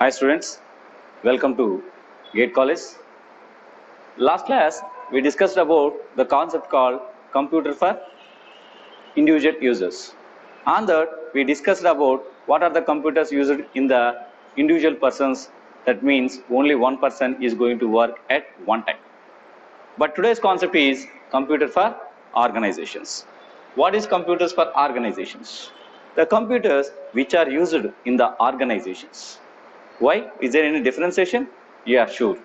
Hi students, welcome to Gate College. Last class we discussed about the concept called computer for individual users. On that we discussed about what are the computers used in the individual persons. That means only one person is going to work at one time. But today's concept is computer for organizations. What is computers for organizations? The computers which are used in the organizations. Why? Is there any differentiation? Yeah, sure.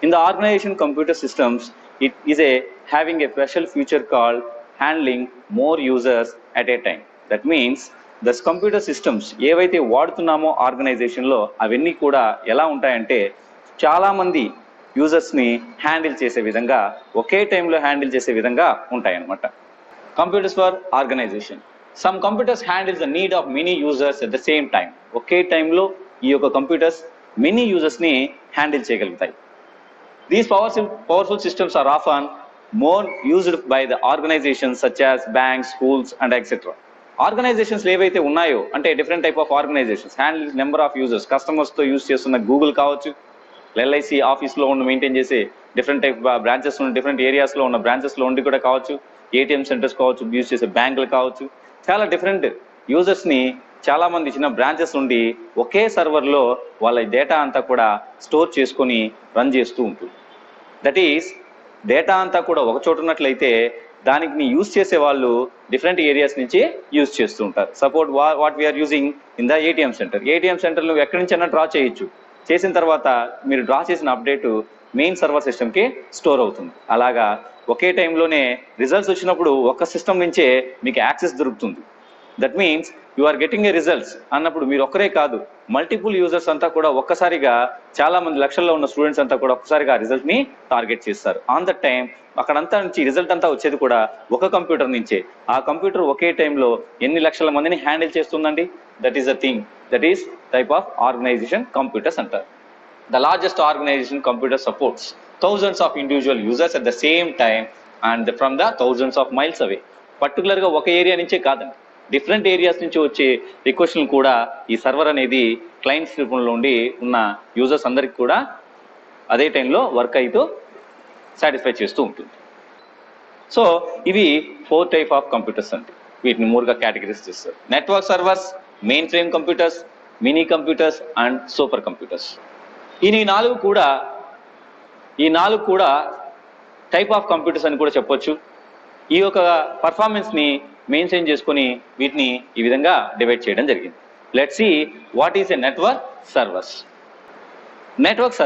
In the organization computer systems, it is having a special feature called handling more users at a time. That means the computer systems ఏవైతే వాడుతున్నామో ఆర్గనైజేషన్లో అవన్నీ కూడా ఎలా ఉంటాయంటే చాలా మంది యూజర్స్ని handle చేసే విధంగా ఒకే టైంలో హ్యాండిల్ చేసే విధంగా ఉంటాయన్నమాట. Computers for organization. Some computers handles the need of many users at the same time. ఒకే టైంలో ఈ యొక్క కంప్యూటర్స్ మెనీ యూజర్స్ని హ్యాండిల్ చేయగలుగుతాయి. These powerful systems are often more used by the organizations such as banks, schools and etcetera. Organizations ఏవైతే ఉన్నాయో అంటే different type of organizations handle number of users, కస్టమర్స్తో యూజ్ చేస్తున్న గూగుల్ కావచ్చు, ఎల్ఐసి ఆఫీస్లో ఉన్న మెయింటైన్ చేసే డిఫరెంట్ టైప్ బ్రాంచెస్ ఉన్న డిఫరెంట్ ఏరియాస్లో ఉన్న బ్రాంచెస్లో ఉండి కూడా కావచ్చు, ఏటీఎం సెంటర్స్ కావచ్చు, యూజ్ చేసే బ్యాంకులు కావచ్చు, చాలా డిఫరెంట్ యూజర్స్ని చాలా మంది చిన్న బ్రాంచెస్ నుండి ఒకే సర్వర్లో వాళ్ళ డేటా అంతా కూడా స్టోర్ చేసుకొని రన్ చేస్తూ ఉంటుంది. దట్ ఈస్ డేటా అంతా కూడా ఒక చోట ఉన్నట్లయితే దానికి యూజ్ చేసే వాళ్ళు డిఫరెంట్ ఏరియాస్ నుంచి యూజ్ చేస్తూ ఉంటారు. Support what we are using in the ATM centre. ATM centre నువ్వు ఎక్కడి నుంచైనా డ్రా చేయొచ్చు. చేసిన తర్వాత మీరు డ్రా చేసిన అప్డేట్ మెయిన్ సర్వర్ సిస్టమ్కి స్టోర్ అవుతుంది. అలాగా ఒకే టైంలోనే రిజల్ట్స్ వచ్చినప్పుడు ఒక సిస్టమ్ నుంచే మీకు యాక్సెస్ దొరుకుతుంది. That means you are getting a results అన్నప్పుడు మీరు ఒక్కరే కాదు, మల్టిపుల్ యూజర్స్ అంతా కూడా ఒక్కసారిగా చాలా మంది లక్షల్లో ఉన్న స్టూడెంట్స్ అంతా కూడా ఒక్కసారిగా ఆ రిజల్ట్ని టార్గెట్ చేస్తారు. ఆన్ ద టైం అక్కడంతా నుంచి రిజల్ట్ అంతా వచ్చేది కూడా ఒక కంప్యూటర్ నుంచే. ఆ కంప్యూటర్ ఒకే టైంలో ఎన్ని లక్షల మందిని హ్యాండిల్ చేస్తుందండి? That is the thing, that is type of organisation computers అంటారు. The largest organization computer supports thousands of individual users at the same time and from the thousands of miles away. పర్టికులర్గా ఒక area నుంచే కాదండి, different areas నుంచి వచ్చే రిక్వెస్ట్లను కూడా ఈ server అనేది క్లయింట్స్ రూపంలో ఉండి ఉన్న యూజర్స్ అందరికి కూడా అదే టైంలో వర్క్ అయితే సాటిస్ఫై చేస్తూ ఉంటుంది. సో ఇవి 4 టైప్ ఆఫ్ కంప్యూటర్స్ అండి. వీటిని 3గా కేటగిరీస్ చేస్తారు. Network servers, main frame computers, mini computers and super computers. ఈ నాలుగు కూడా టైప్ ఆఫ్ కంప్యూటర్స్ అని కూడా చెప్పొచ్చు. ఈ యొక్క పర్ఫార్మెన్స్ని మెయింటైన్ చేసుకొని వీటిని ఈ విధంగా డివైడ్ చేయడం జరిగింది. Let's see what is a network servers. Network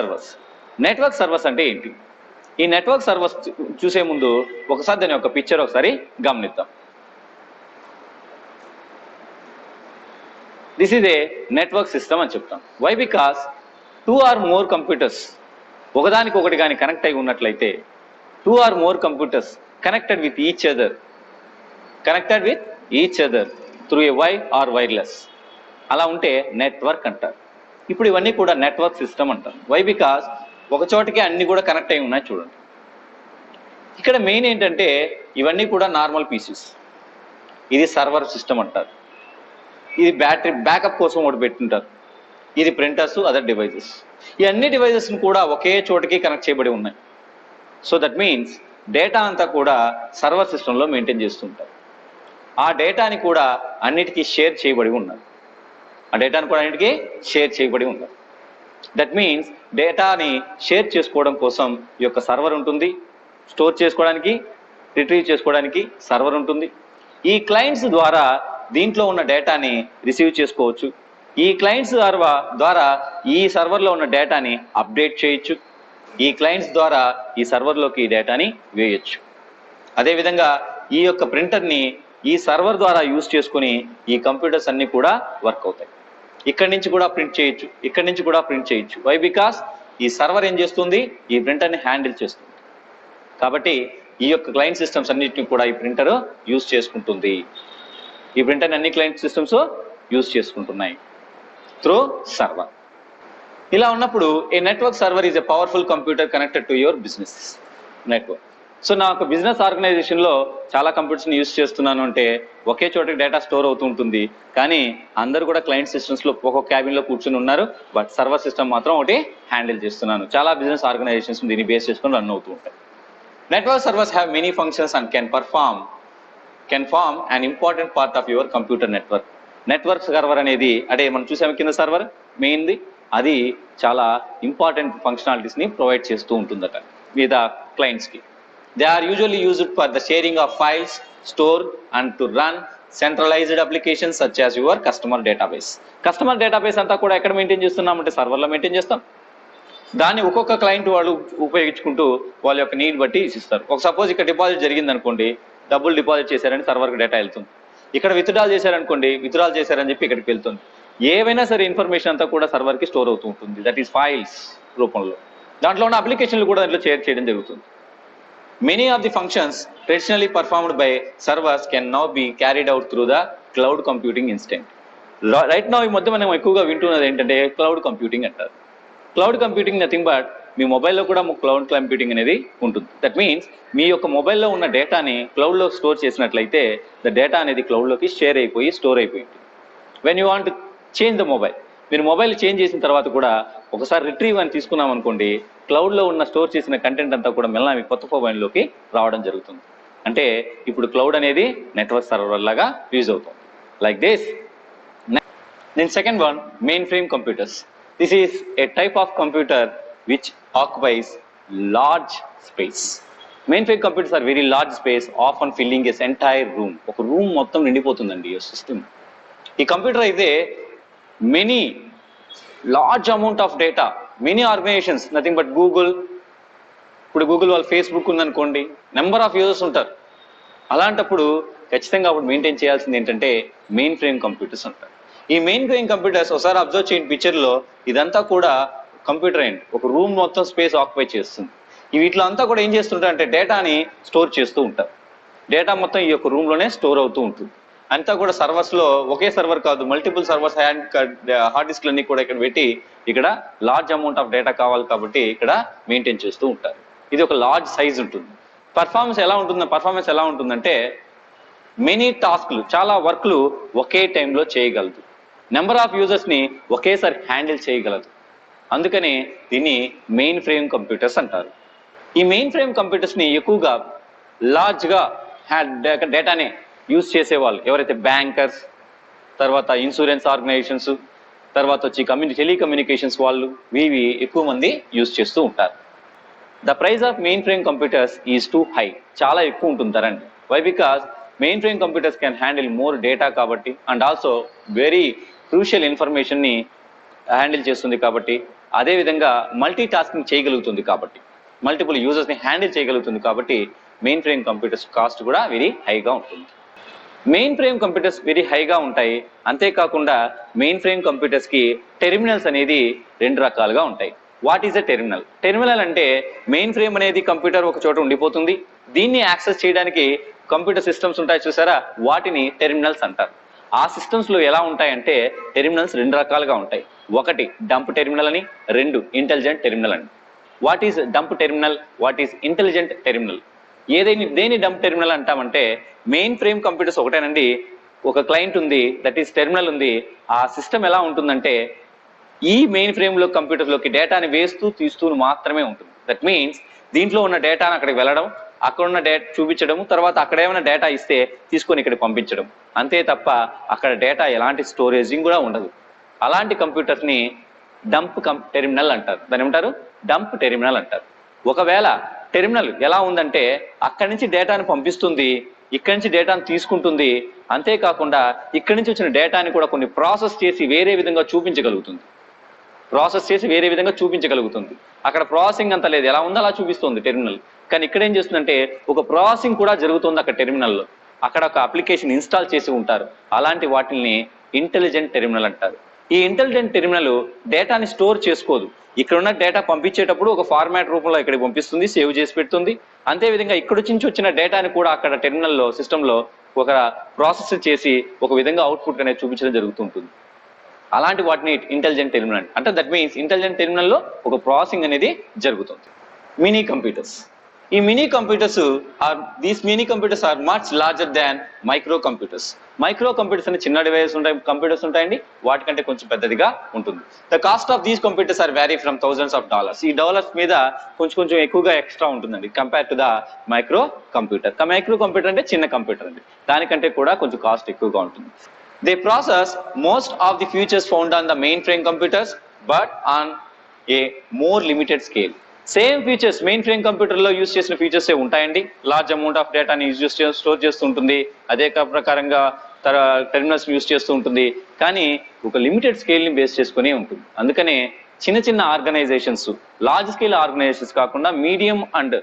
servers అంటే ఏంటి? ఈ నెట్వర్క్ సర్వర్స్ చూసే ముందు ఒకసారి దాని యొక్క పిక్చర్ ఒకసారి గమనిద్దాం. This is a network system అని చెప్తాం. Why? Because 2 or more computers ఒకదానికొకటి కానీ కనెక్ట్ అయి ఉన్నట్లయితే 2 or more computers connected with each other through a wire or wireless, అలా ఉంటే నెట్వర్క్ అంటారు. ఇప్పుడు ఇవన్నీ కూడా నెట్వర్క్ సిస్టమ్ అంటారు. వై? బికాస్ ఒక చోటికి అన్ని కూడా కనెక్ట్ అయి ఉన్నాయి. చూడండి, ఇక్కడ మెయిన్ ఏంటంటే ఇవన్నీ కూడా నార్మల్ పీసెస్. ఇది సర్వర్ సిస్టమ్ అంటారు. ఇది బ్యాటరీ బ్యాకప్ కోసం ఒకటి పెట్టుంటారు. ఇది ప్రింటర్స్, అదర్ డివైజెస్. ఈ అన్ని డివైజెస్ని కూడా ఒకే చోటికి కనెక్ట్ చేయబడి ఉన్నాయి. సో దట్ మీన్స్ డేటా అంతా కూడా సర్వర్ సిస్టంలో మెయింటైన్ చేస్తుంటారు. ఆ డేటాని కూడా అన్నిటికీ షేర్ చేయబడి ఉన్నారు. దట్ మీన్స్ డేటాని షేర్ చేసుకోవడం కోసం ఈ యొక్క సర్వర్ ఉంటుంది. స్టోర్ చేసుకోవడానికి, రిట్రీవ్ చేసుకోవడానికి సర్వర్ ఉంటుంది. ఈ క్లయింట్స్ ద్వారా దీంట్లో ఉన్న డేటాని రిసీవ్ చేసుకోవచ్చు. ఈ క్లయింట్స్ ద్వారా ఈ సర్వర్లో ఉన్న డేటాని అప్డేట్ చేయొచ్చు. ఈ క్లయింట్స్ ద్వారా ఈ సర్వర్లోకి డేటాని వేయచ్చు. అదేవిధంగా ఈ యొక్క ప్రింటర్ని ఈ సర్వర్ ద్వారా యూజ్ చేసుకుని ఈ కంప్యూటర్స్ అన్నీ కూడా వర్క్ అవుతాయి. ఇక్కడి నుంచి కూడా ప్రింట్ చేయొచ్చు. వై? బికాస్ ఈ సర్వర్ ఏం చేస్తుంది? ఈ ప్రింటర్ని హ్యాండిల్ చేస్తుంది. కాబట్టి ఈ యొక్క క్లయింట్ సిస్టమ్స్ అన్నిటిని కూడా ఈ ప్రింటర్ యూజ్ చేసుకుంటుంది. ఈ ప్రింటర్ని అన్ని క్లయింట్ సిస్టమ్స్ యూజ్ చేసుకుంటున్నాయి త్రూ సర్వర్. ఇలా ఉన్నప్పుడు a network server is a powerful computer connected to your business network. So నా ఒక బిజినెస్ ఆర్గనైజేషన్లో చాలా కంప్యూటర్స్ని యూజ్ చేస్తున్నాను అంటే ఒకే చోట డేటా స్టోర్ అవుతూ ఉంటుంది, కానీ అందరూ కూడా క్లయింట్ సిస్టమ్స్లో ఒక్కొక్క క్యాబిన్లో కూర్చుని ఉన్నారు, బట్ సర్వర్ సిస్టమ్ మాత్రం ఒకటి హ్యాండిల్ చేస్తున్నాను. చాలా బిజినెస్ ఆర్గనైజేషన్స్ దీన్ని బేస్ చేసుకొని రన్ అవుతూ ఉంటాయి. Network servers have many functions and can form an important part of your computer network. Network server అనేది అంటే మనం చూసాము కింద సర్వర్ మెయిన్ది, అది చాలా ఇంపార్టెంట్ ఫంక్షనాలిటీస్ని ప్రొవైడ్ చేస్తూ ఉంటుందట మీద క్లయింట్స్కి. They are usually used for the sharing of files, store and to run centralized applications such as your customer database. Customer database అంతా కూడా ఎక్కడ మెయింటైన్ చేస్తున్నామంటే సర్వర్లో మెయింటైన్ చేస్తాం. దాన్ని ఒక్కొక్క క్లయింట్ వాళ్ళు ఉపయోగించుకుంటూ వాళ్ళ యొక్క నీడ్ బట్టి ఇస్తారు. ఒక సపోజ్ ఇక్కడ డిపాజిట్ జరిగింది అనుకోండి, డబ్బులు డిపాజిట్ చేశారని సర్వర్కి డేటా వెళ్తుంది. ఇక్కడ విత్డ్రాల్ చేశారనుకోండి, విత్డ్రాల్ చేశారని చెప్పి ఇక్కడికి వెళ్తుంది. ఏవైనా సరే ఇన్ఫర్మేషన్ అంతా కూడా సర్వర్కి స్టోర్ అవుతూ ఉంటుంది, దట్ ఈస్ ఫైల్స్ రూపంలో. దాంట్లో ఉన్న అప్లికేషన్లు కూడా దాంట్లో షేర్ చేయడం జరుగుతుంది. Many of the functions traditionally performed by servers can now be carried out through the cloud computing instant. Right now ఈ మధ్య మనం ఎక్కువగా వింటున్నది ఏంటంటే క్లౌడ్ కంప్యూటింగ్ అంటారు. క్లౌడ్ కంప్యూటింగ్ నథింగ్ బట్ మీ మొబైల్లో కూడా క్లౌడ్ కంప్యూటింగ్ అనేది ఉంటుంది. దట్ మీన్స్ మీ యొక్క మొబైల్లో ఉన్న డేటాని క్లౌడ్లో స్టోర్ చేసినట్లయితే ద డేటా అనేది క్లౌడ్లోకి షేర్ అయిపోయి స్టోర్ అయిపోయింది. When you want change the mobile, మీరు మొబైల్ చేంజ్ చేసిన తర్వాత కూడా ఒకసారి రిట్రీవ్ అని తీసుకున్నాం అనుకోండి, క్లౌడ్లో ఉన్న స్టోర్ చేసిన కంటెంట్ అంతా కూడా మెల్లగా మీ కొత్త మొబైల్లోకి రావడం జరుగుతుంది. అంటే ఇప్పుడు క్లౌడ్ అనేది నెట్వర్క్ సర్వర్ లాగా యూజ్ అవుతుంది. Like this. Then second one, mainframe computers. This is a type of computer which occupies large space. Mainframe computers are very large space, often filling an entire room. ఒక room మొత్తం నిండిపోతుందండి ఈ system. ఈ computer అయితే many large amount of data, many organisations, nothing but Google. ఇప్పుడు Google వాళ్ళ Facebook ఉందనుకోండి, number of users ఉంటారు. అలాంటప్పుడు ఖచ్చితంగా అప్పుడు మెయింటైన్ చేయాల్సింది ఏంటంటే మెయిన్ ఫ్రేమ్ కంప్యూటర్స్ అంటారు. ఈ మెయిన్ ఫ్రేమ్ కంప్యూటర్స్ ఒకసారి అబ్జర్వ్ చేయండి పిక్చర్లో, ఇదంతా కూడా కంప్యూటర్ అండ్ ఒక రూమ్ మొత్తం స్పేస్ ఆక్యుపై చేస్తుంది. వీటిలో అంతా కూడా ఏం చేస్తుంటారంటే డేటాని స్టోర్ చేస్తూ ఉంటారు. డేటా మొత్తం ఈ యొక్క రూమ్లోనే స్టోర్ అవుతూ ఉంటుంది. అంతా కూడా సర్వర్స్లో ఒకే సర్వర్ కాదు, మల్టిపుల్ సర్వర్స్ హార్డ్ డిస్క్లన్నీ కూడా ఇక్కడ పెట్టి ఇక్కడ లార్జ్ అమౌంట్ ఆఫ్ డేటా కావాలి కాబట్టి ఇక్కడ మెయింటైన్ చేస్తూ ఉంటారు. ఇది ఒక లార్జ్ సైజ్ ఉంటుంది. పర్ఫార్మెన్స్ ఎలా ఉంటుందంటే మెనీ టాస్క్లు, చాలా వర్క్లు ఒకే టైంలో చేయగలదు. నెంబర్ ఆఫ్ యూజర్స్ని ఒకేసారి హ్యాండిల్ చేయగలదు. అందుకనే దీన్ని మెయిన్ ఫ్రేమ్ కంప్యూటర్స్ అంటారు. ఈ మెయిన్ ఫ్రేమ్ కంప్యూటర్స్ని ఎక్కువగా లార్జ్గా డేటాని యూజ్ చేసేవాళ్ళు ఎవరైతే బ్యాంకర్స్, తర్వాత ఇన్సూరెన్స్ ఆర్గనైజేషన్స్, తర్వాత వచ్చి టెలికమ్యూనికేషన్స్ వాళ్ళు, ఇవి ఎక్కువ మంది యూజ్ చేస్తూ ఉంటారు. The price of mainframe computers is too high. చాలా ఎక్కువ ఉంటుంది ధరండి. Why? Because mainframe computers can handle more data కాబట్టి, అండ్ ఆల్సో వెరీ క్రూషియల్ ఇన్ఫర్మేషన్ని హ్యాండిల్ చేస్తుంది కాబట్టి, అదేవిధంగా మల్టీ టాస్కింగ్ చేయగలుగుతుంది కాబట్టి, మల్టిపుల్ యూజర్స్ని హ్యాండిల్ చేయగలుగుతుంది కాబట్టి మెయిన్ ఫ్రేమ్ కంప్యూటర్స్ కాస్ట్ కూడా వెరీ హైగా ఉంటుంది. మెయిన్ ఫ్రేమ్ కంప్యూటర్స్ వెరీ హైగా ఉంటాయి. అంతేకాకుండా మెయిన్ ఫ్రేమ్ కంప్యూటర్స్కి టెర్మినల్స్ అనేది రెండు రకాలుగా ఉంటాయి. What is a terminal? Terminal అంటే మెయిన్ ఫ్రేమ్ అనేది కంప్యూటర్ ఒక చోట ఉండిపోతుంది, దీన్ని యాక్సెస్ చేయడానికి కంప్యూటర్ సిస్టమ్స్ ఉంటాయి చూసారా, వాటిని టెర్మినల్స్ అంటారు. ఆ సిస్టమ్స్లో ఎలా ఉంటాయంటే టెర్మినల్స్ రెండు రకాలుగా ఉంటాయి. ఒకటి డంప్ టెర్మినల్ అని, రెండు ఇంటెలిజెంట్ టెర్మినల్ అని. What is dumb terminal, what is intelligent terminal? దేని డంప్ టెర్మినల్ అంటామంటే మెయిన్ ఫ్రేమ్ కంప్యూటర్స్ ఒకటేనండి, ఒక క్లయింట్ ఉంది, దట్ ఈస్ టెర్మినల్ ఉంది. ఆ సిస్టమ్ ఎలా ఉంటుందంటే ఈ మెయిన్ ఫ్రేమ్లో కంప్యూటర్లోకి డేటాని వేస్తూ తీస్తూ మాత్రమే ఉంటుంది. దట్ మీన్స్ దీంట్లో ఉన్న డేటాను అక్కడికి వెళ్ళడం, అక్కడ ఉన్న డేటా చూపించడం, తర్వాత అక్కడ ఏమైనా డేటా ఇస్తే తీసుకొని ఇక్కడికి పంపించడం, అంతే తప్ప అక్కడ డేటా ఎలాంటి స్టోరేజింగ్ కూడా ఉండదు. అలాంటి కంప్యూటర్ని డంప్ టెర్మినల్ అంటారు. దాన్ని ఏమంటారు? డంప్ టెర్మినల్ అంటారు. ఒకవేళ టెర్మినల్ ఎలా ఉందంటే అక్కడి నుంచి డేటాను పంపిస్తుంది, ఇక్కడి నుంచి డేటాను తీసుకుంటుంది, అంతేకాకుండా ఇక్కడి నుంచి వచ్చిన డేటాని కూడా కొన్ని ప్రాసెస్ చేసి వేరే విధంగా చూపించగలుగుతుంది. అక్కడ ప్రాసెసింగ్ అంత లేదు, ఎలా ఉందో అలా చూపిస్తుంది టెర్మినల్. కానీ ఇక్కడ ఏం చేస్తుందంటే ఒక ప్రాసెసింగ్ కూడా జరుగుతుంది అక్కడ టెర్మినల్లో. అక్కడ ఒక అప్లికేషన్ ఇన్స్టాల్ చేసి ఉంటారు. అలాంటి వాటిని ఇంటెలిజెంట్ టెర్మినల్ అంటారు. ఈ ఇంటెలిజెంట్ టెర్మినల్ డేటాని స్టోర్ చేసుకోదు. ఇక్కడ ఉన్న డేటా పంపించేటప్పుడు ఒక ఫార్మాట్ రూపంలో ఇక్కడికి పంపిస్తుంది, సేవ్ చేసి పెడుతుంది. అంతేవిధంగా ఇక్కడ నుంచి వచ్చిన డేటాని కూడా అక్కడ టెర్మినల్లో సిస్టంలో ఒక ప్రాసెస్ చేసి ఒక విధంగా అవుట్పుట్ అనేది చూపించడం జరుగుతుంటుంది. అలాంటి వాటిని ఇంటెలిజెంట్ టెర్మినల్ అంటే దట్ మీన్స్ ఇంటెలిజెంట్ టెర్మినల్లో ఒక ప్రాసెసింగ్ అనేది జరుగుతుంది. Mini computers. ఈ mini computers these mini computers are much larger than micro computers. Micro computers అని చిన్న డివైస్ ఉంటాయి, కంప్యూటర్స్ ఉంటాయండి, వాటికంటే కొంచెం పెద్దదిగా ఉంటుంది. The cost of these computers are vary from thousands of dollars. ఈ డాలర్స్ మీద కొంచెం ఎక్కువగా ఎక్స్ట్రా ఉంటుందండి compare to the micro computer. Micro computer అంటే చిన్న కంప్యూటర్ అండి, దానికంటే కూడా కొంచెం కాస్ట్ ఎక్కువగా ఉంటుంది. They process most of the features found on the main frame computers but on a more limited scale. Same features main frame computer లో use చేసిన ఫీచర్స్ ఉంటాయండి. లార్జ్ అమౌంట్ ఆఫ్ డేటాని స్టోర్ చేస్తూ ఉంటుంది, అదే ప్రకారంగా టెర్మినల్స్ యూజ్ చేస్తూ ఉంటుంది, కానీ ఒక లిమిటెడ్ స్కేల్ ని బేస్ చేసుకుని ఉంటుంది. అందుకనే చిన్న ఆర్గనైజేషన్స్, లార్జ్ స్కేల్ ఆర్గనైజేషన్స్ కాకుండా మీడియం అండ్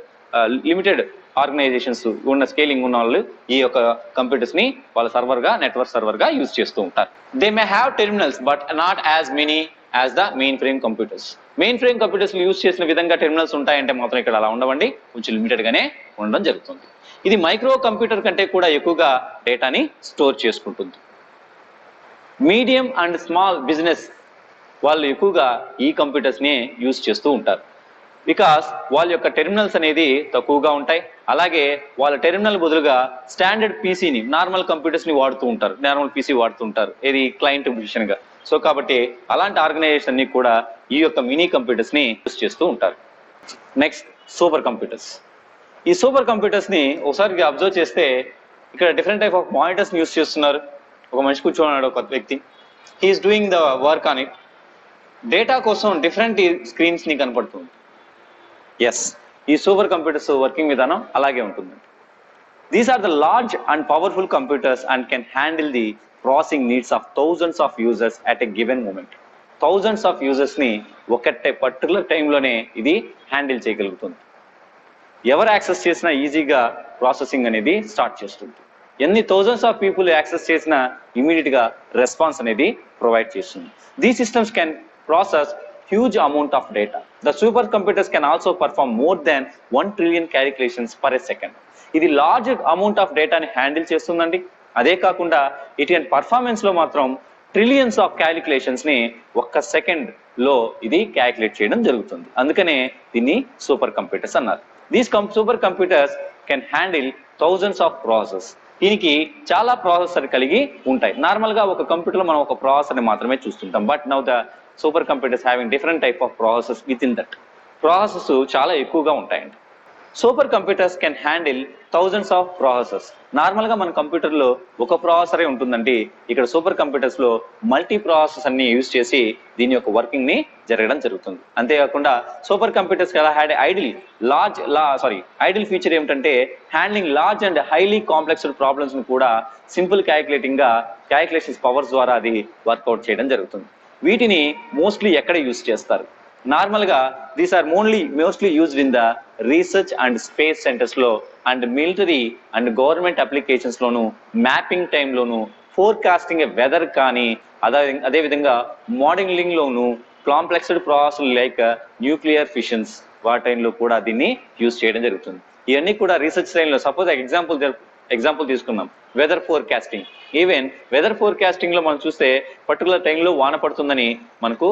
లిమిటెడ్ ఆర్గనైజేషన్స్ ఉన్న స్కేలింగ్ ఉన్న వాళ్ళు ఈ యొక్క కంప్యూటర్స్ ని వాళ్ళ సర్వర్ గా, నెట్వర్క్ సర్వర్ గా యూజ్ చేస్తూ ఉంటారు. They may have terminals but not as many as the main frame computers. Main frame computers use చేసిన విధంగా టెర్మినల్స్ ఉంటాయంటే మాత్రం ఇక్కడ అలా ఉండవండి, కొంచెం లిమిటెడ్ గానే ఉండడం జరుగుతుంది. ఇది మైక్రో కంప్యూటర్ కంటే కూడా ఎక్కువగా డేటాని స్టోర్ చేసుకుంటుంది. మీడియం అండ్ స్మాల్ బిజినెస్ వాళ్ళు ఎక్కువగా ఈ కంప్యూటర్స్ ని యూజ్ చేస్తూ ఉంటారు. బికాస్ వాళ్ళ యొక్క టెర్మినల్స్ అనేది తక్కువగా ఉంటాయి, అలాగే వాళ్ళ టెర్మినల్ బదులుగా స్టాండర్డ్ పీసీని, నార్మల్ కంప్యూటర్స్ ని వాడుతూ ఉంటారు, నార్మల్ పీసీ వాడుతూ ఉంటారు, ఇది క్లయింట్ మిషన్ గా. సో కాబట్టి అలాంటి ఆర్గనైజేషన్ అన్ని కూడా ఈ యొక్క మినీ కంప్యూటర్స్ ని యూజ్ చేస్తూ ఉంటారు. Next super computers. ఈ సూపర్ కంప్యూటర్స్ ని ఒకసారి అబ్జర్వ్ చేస్తే ఇక్కడ డిఫరెంట్ టైప్ ఆఫ్ మానిటర్స్ ని యూజ్ చేస్తున్నారు. ఒక మనిషి కూర్చోన్నాడు, ఒక వ్యక్తి, he is doing the work on it. Data కోసం డిఫరెంట్ స్క్రీన్స్ ని కనపడుతుంది. ఎస్, ఈ సూపర్ కంప్యూటర్స్ వర్కింగ్ విధానం అలాగే ఉంటుంది. These are the large and powerful computers and can handle the processing needs of thousands of users at a given moment. Thousands of users ని ఒకటే particular టైంలోనే ఇది హ్యాండిల్ చేయగలుగుతుంది. ఎవరు యాక్సెస్ చేసినా ఈజీగా ప్రాసెసింగ్ అనేది స్టార్ట్ చేస్తుంది. ఎన్ని థౌజండ్స్ ఆఫ్ పీపుల్ యాక్సెస్ చేసినా ఇమీడియట్ గా రెస్పాన్స్ అనేది ప్రొవైడ్ చేస్తుంది. These systems can process huge amount of data. The supercomputers can also perform more than 1 trillion calculations per second. ఇది లార్జ్ అమౌంట్ ఆఫ్ డేటాని handle చేస్తుందండి. అదే కాకుండా ఇటు పర్ఫార్మెన్స్ లో మాత్రం ట్రిలియన్స్ ఆఫ్ క్యాలిక్యులేషన్స్ ని ఒక్క సెకండ్ లో ఇది క్యాలిక్యులేట్ చేయడం జరుగుతుంది. అందుకనే దీన్ని సూపర్ కంప్యూటర్స్ అన్నారు. These super computers can handle thousands of process. దీనికి చాలా ప్రాసెసర్ కలిగి ఉంటాయి. నార్మల్ గా ఒక కంప్యూటర్ లో మనం ఒక ప్రాసెసర్ ని మాత్రమే చూస్తుంటాం, but now the super computers having different type of processes within that. Process చాలా ఎక్కువగా ఉంటాయండి. Super computers can handle thousands of processes. Normal గా మన కంప్యూటర్ లో ఒక ప్రాసెసరే ఉంటుందండి, ఇక్కడ సూపర్ కంప్యూటర్స్ లో మల్టీ ప్రాసెస్ అన్ని యూజ్ చేసి దీని యొక్క వర్కింగ్ ని జరగడం జరుగుతుంది. అంతేకాకుండా super computers had ideal feature ఏమిటంటే handling large and highly complex problems ని కూడా సింపుల్ క్యాలిక్యులేషన్స్ పవర్స్ ద్వారా అది వర్కౌట్ చేయడం జరుగుతుంది. వీటిని మోస్ట్లీ ఎక్కడ యూజ్ చేస్తారు? నార్మల్ గా these are mostly used in the research and space centres లో and military and government applications లోను, మ్యాపింగ్ టైంలోను, ఫోర్కాస్టింగ్ వెదర్ కానీ అదే విధంగా మోడలింగ్ లోను, complexed process like nuclear fissions వాటిలో కూడా దీన్ని యూజ్ చేయడం జరుగుతుంది. ఇవన్నీ కూడా రీసెర్చ్ టైంలో, సపోజ్ ఎగ్జాంపుల్ తీసుకున్నాం weather forecasting. Even weather forecasting లో మనం చూస్తే పర్టికులర్ టైంలో వాన పడుతుందని మనకు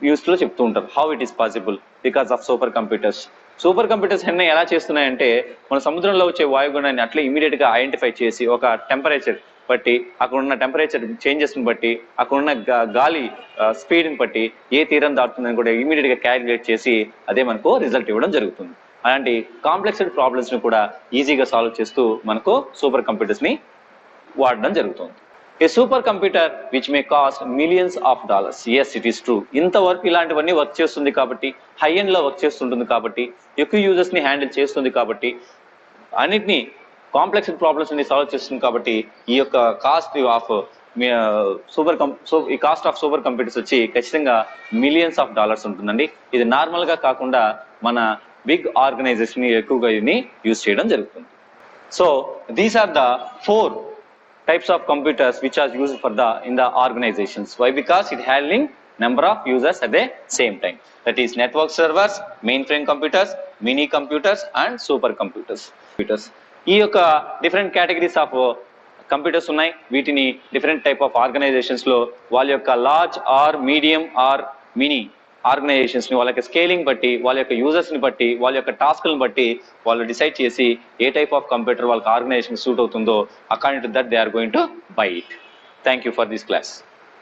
న్యూస్ లో చెప్తూ ఉంటారు. How it is possible? Because of super computers. Super computers అన్నీ ఎలా చేస్తున్నాయంటే మన సముద్రంలో వచ్చే వాయుగుణాన్ని అట్లా ఇమీడియట్ గా ఐడెంటిఫై చేసి ఒక టెంపరేచర్ బట్టి, అక్కడ ఉన్న టెంపరేచర్ చేంజెస్ ని బట్టి, అక్కడ ఉన్న గాలి స్పీడ్ ని బట్టి ఏ తీరం దాటుతుందని కూడా ఇమీడియట్ గా క్యాలిక్యులేట్ చేసి అదే మనకు రిజల్ట్ ఇవ్వడం జరుగుతుంది. అలాంటి కాంప్లెక్స్డ్ ప్రాబ్లమ్స్ ని కూడా ఈజీగా సాల్వ్ చేస్తూ మనకు సూపర్ కంప్యూటర్స్ ని వాడడం జరుగుతుంది. A super computer which may cost millions of dollars. Yes, it is true. ఇంత వర్క్ ఇలాంటివన్నీ వర్క్ చేస్తుంది కాబట్టి, హై ఎండ్ లో వర్క్ చేస్తుంటుంది కాబట్టి, ఎక్కువ యూజర్స్ ని హ్యాండిల్ చేస్తుంది కాబట్టి, అన్నిటినీ కాంప్లెక్స్ ప్రాబ్లమ్స్ ని సాల్వ్ చేస్తుంది కాబట్టి ఈ యొక్క కాస్ట్ ఆఫ్ సూపర్ కంప్యూటర్స్ వచ్చి ఖచ్చితంగా మిలియన్స్ ఆఫ్ డాలర్స్ ఉంటుందండి. ఇది నార్మల్ గా కాకుండా మన బిగ్ ఆర్గనైజేషన్ ఎక్కువగా దీన్ని యూజ్ చేయడం జరుగుతుంది. So these are the 4 types of computers which are used for in the organizations. Why? Because it handling number of users at the same time. That is network servers, mainframe computers, mini computers and super computers. ఈ యొక్క different categories of computers ఉన్నాయి. వీటిని different type of organisations లో వాళ్ళ యొక్క large or medium or mini ఆర్గనైజేషన్స్ని వాళ్ళ యొక్క స్కేలింగ్ బట్టి, వాళ్ళ యొక్క యూజర్స్ని బట్టి, వాళ్ళ యొక్క టాస్క్లను బట్టి వాళ్ళు డిసైడ్ చేసి ఏ టైప్ ఆఫ్ కంప్యూటర్ వాళ్ళకి ఆర్గనైజేషన్ సూట్ అవుతుందో according to that they are going to buy it. Thank you for this class.